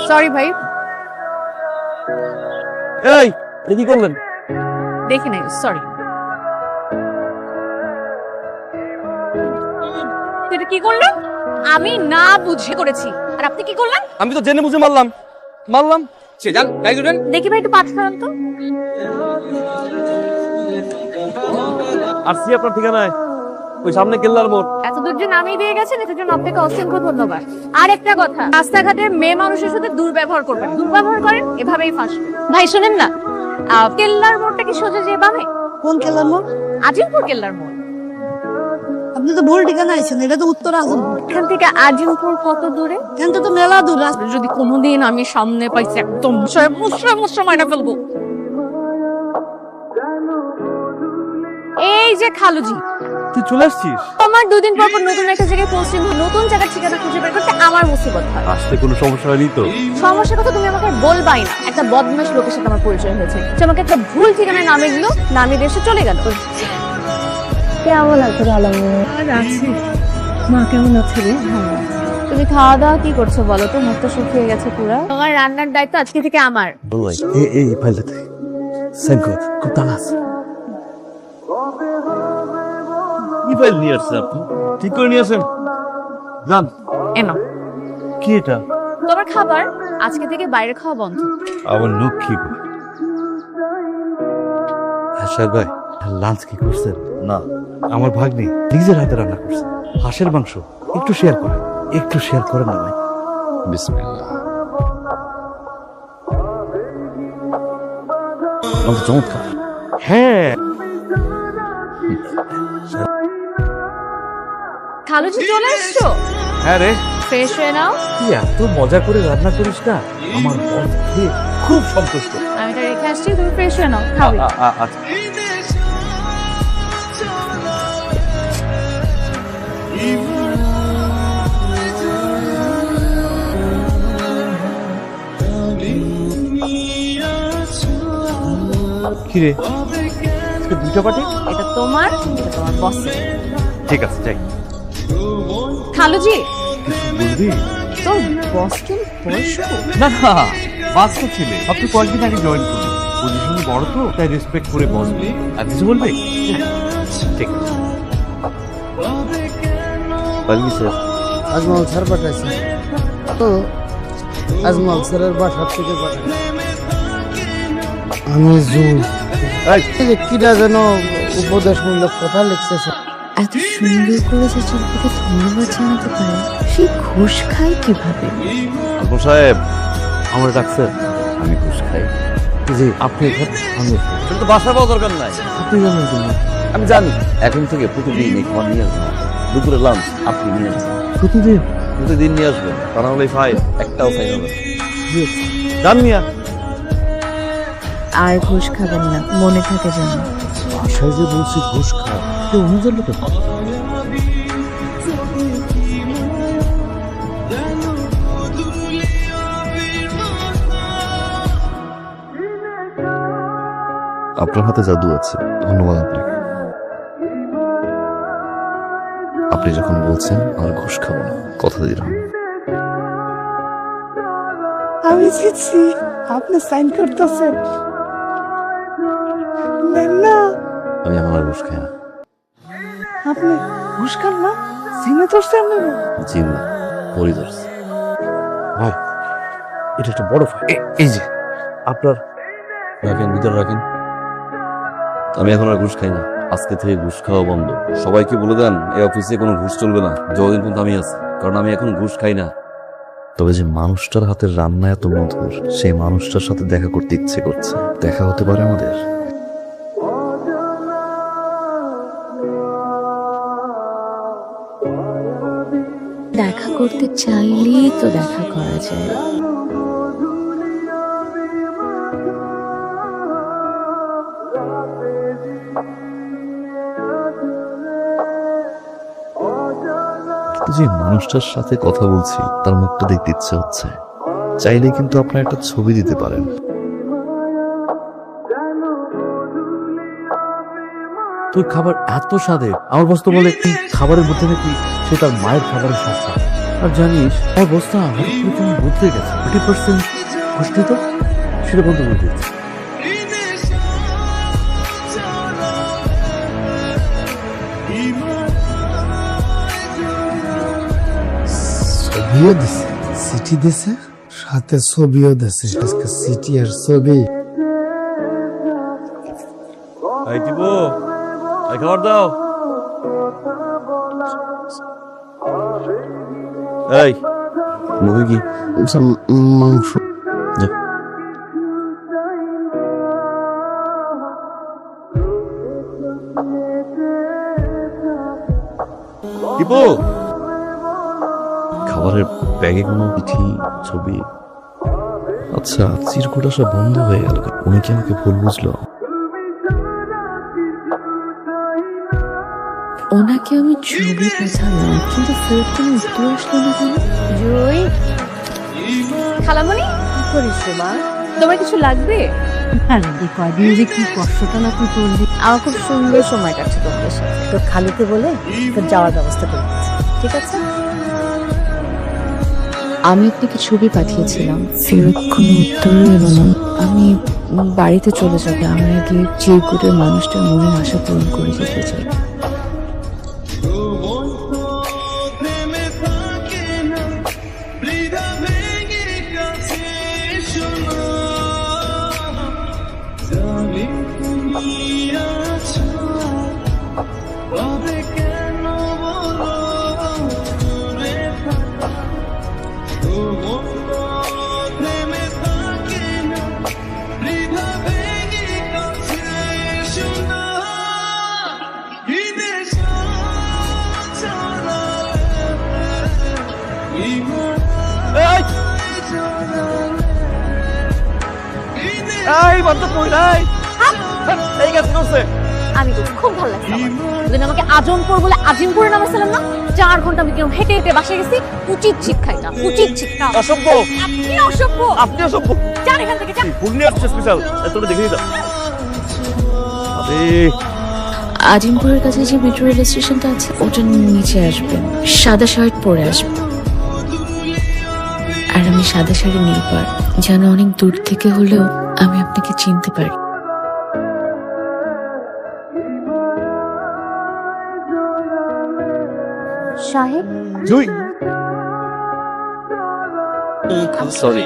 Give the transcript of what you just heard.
Sorry ভাই, এই কি করলেন? দেখি নাই, সরি। এটা কি করলেন? আমি না বুঝে করেছি, আর আপনি কি করলেন? আমি তো জেনে বুঝে মারলাম সে যান গাই দিবেন। দেখি ভাই, একটু পাঠ করান তো। আসছি আপনার ঠিকানায়, ওই সামনে কেল্লার মোড়। এত দূর যে নামিয়ে দিয়ে গেছেন, এটার জন্য আপনাকে অসংখ্য ধন্যবাদ। আর একটা কথা, রাস্তাঘাটে মেয়ে মানুষের সাথে দুর্ব্যবহার করবেন। দুর্ব্যবহার করেন, এভাবেই ফাঁসবে। ভাই শোনেন না, কেল্লার মোড়টা কি সোজা যে বামে? কোন কেলার মোড়? আজিমপুর কেল্লার মোড়। আপনি তো ভুল ঠিকানা আইছেন, এটা তো উত্তর আজিমপুর। এখান থেকে আজিমপুর কত দূরে? এখান থেকে তো মেলা দূর। যদি কোনোদিন আমি সামনে পাইছি, একদম মুসরা মাইনা ফেলবো। এই যে খালুজি, তুই চলে আসছিস? আমার 2 দিন পর পর নতুন একটা জায়গায় পোস্টিং হয়, নতুন জায়গার ঠিকানা খুঁজে বের করতে আমার মুসিবত হয়। আসতে কোনো সমস্যা হয়নি তো? সমস্যার কথা তুমি আমাকে বলবাই না। একটা বদমাশ লোকের সাথে আমার পরিচয় হয়েছে, সে আমাকে একটা ভুল ঠিকানায় নামে দিল, নামিয়ে দেশে চলে গেল। কেমন আছে? ভালো আছি। মা কেমন আছে রে? তুমি খাওয়া দাওয়া কি করছো বলো তো? মুখটা শুকিয়ে গেছে পুরো। তোমার রান্নার দায়িত্ব আজকে থেকে আমার। ভাই এই ফাইলটাতে সাইন কর, খুব তাড়া আছে। কি ফাইল নিয়ে আসছেন আপনি? ঠিক করে নিয়ে আসেন। যান। এনো, কি এটা? তোমার খাবার। আজকে থেকে বাইরে খাওয়া বন্ধ। আমার লক্ষ্মী। হাসার ভাই, লাঞ্চ কি করছেন? না, আমার ভাগ্নি নিজের হাতে রান্না করছে হাঁসের মাংস। একটু শেয়ার করেন না ভাই। বিসমিল্লাহ। চমৎকার। হ্যাঁ, খালুজি চলে এসছো? হ্যাঁ রে। ফ্রেশ হয়ে নাও। তুই এত মজা করে রান্না করিস না, আমার বর খেয়ে খুব সন্তুষ্ট। আমি এটা রেখে আসছি, তুমি ফ্রেশ হয়ে নাও, খাবে। আচ্ছা। কিরে, দুইটা পার্টি? এটা তোমার, এটা তোমার বসের। ঠিক আছে, যাই। খালুজি, বুঝলি? তোর বস কি বয়স্ক? না না, বাস্তব ছেলে। আপনি কয়েকদিন আগে জয়েন করুন, পজিশন বড় তো, তাই রেসপেক্ট করে বসবে। আর কিছু বলবে? ঠিক আছে। বলবি স্যার? আজমল স্যার পাঠাইছে তো, আজমল স্যারের বাসা থেকে পাঠাইছে। আমি জুন কিরা যেন উপদেশমূলক কথা লিখতেছে। এত সুন্দর করে যে শিল্পীকে ধন্যবাদ জানাতে পারে, সে ঘুষ খায় কিভাবে? আপু সাহেব, আমার ডাকছেন? আমি ঘুষ খাই। জি, আপনি এখানে? আমি তো বাসা পাওয়া দরকার নাই। আপনি জানেন কি? আমি জানি। এখন থেকে প্রতিদিন এই খাবার নিয়ে আসবেন, দুপুরে লাঞ্চ আপনি নিয়ে আসবেন। প্রতিদিন নিয়ে আসবেন, তা না হলে ফাইল একটাও ফাইল হবে। জান মিয়া। আর ঘুষ খাবেন না, মনে থাকে যেন। বাসায় যে বলছি ঘুষ খা, কেউ অনুযায়ী তো। আপনার হাতে জাদু আছে, ধন্যবাদ আপনাকে। আপনি যখন বলছেন আর ঘুষ খাবো না, কথা দিলাম। আমি জিতছি, আপনি সাইন করতেছেন না? আমি আমার ঘুষ খাই না। আপনি ঘুষ খান না? সিনে ধরছে আপনার? জি না, পরি ধরছে। ভাই, এটা একটা বড় ফাইল। এই যে আপনার, রাখেন, ভিতরে রাখেন। আমি এখন আর ঘুষ খাই না, আজকে থেকে ঘুষ খাওয়া বন্ধ। সবাইকে বলে দেন এই অফিসে কোনো ঘুষ চলবে না যতদিন পর্যন্ত আমি আছি, কারণ আমি এখন ঘুষ খাই না। তবে যে মানুষটার হাতের রান্না এত মধুর, সেই মানুষটার সাথে দেখা করতে ইচ্ছে করছে। দেখা হতে পারে আমাদের? দেখা করতে চাইলেই তো দেখা করা যায়। যে মানুষটার সাথে কথা বলছি তার মুখটা দেখতে ইচ্ছে হচ্ছে। চাইলে কিন্তু আপনার একটা ছবি দিতে পারেন। তুই খাবার এত স্বাদে, আমার বস্তু বলে কি খাবারের মধ্যে নাকি সে তার মায়ের খাবারের স্বাদ পায়। আর জানিস অবস্থা আমার বদলে গেছে 30% ঘুষ দিত সেটা বন্ধ করে দিয়েছে। ছবিও দিছে, চিঠি দিছে, সাথে ছবিও দিছে। আজকে চিঠি আর ছবি। এই টিপু, এই খাবার দাও। এই মুখে কি মাংস। যা। টিপু, খাবারের ব্যাগে কোনো চিঠি ছবি? আচ্ছা, চিরকুটা সব বন্ধ হয়ে গেল। উনি কি আমাকে ভুল বুঝলো? ওনাকে আমি ছবি পাঠালাম, কিন্তু ফেরত কোনো উত্তর আসলো না কেন? জুই, খালামণি কি করিস রে মা? তোমার কিছু লাগবে? কয়দিন যে কি কষ্টটা না তুই করলি। আমার খুব সুন্দর সময় কাটছে তোমাদের সাথে। তোর খালুকে বলে তোর যাওয়ার ব্যবস্থা করে দিচ্ছি, ঠিক আছে? আমি আপনাকে ছবি পাঠিয়েছিলাম, ফেরত কোনো উত্তরই এলো না। আমি বাড়িতে চলে যাবে, আমার আগে চিরকুটের মানুষটার মনের আশা পূরণ করে যেতে চাই। আমি তো খুব ভালো লাগছে আমার। ওদিন আমাকে আজমপুর বলে আজিমপুরে নামাইছিলাম না, 4 ঘন্টা আমি কিরকম হেঁটে হেঁটে বাসায় গেছি। উচিত শিক্ষা এটা, উচিত শিক্ষা। অসভ্য, আপনি অসভ্য, আপনি অসভ্য। যান এখান থেকে, যান। পূর্ণি আসছে স্পেশাল, তোমরা দেখে নিতাম। আরে আজিমপুরের কাছে যে মেট্রো রেল স্টেশনটা আছে ওটার নিচে আসবেন, সাদা শার্ট পরে আসবেন। আর আমি সাদা শাড়ি নীল পাড়, যেন অনেক দূর থেকে হলেও আমি আপনাকে চিনতে পারি। সাহেব, জুই, সরি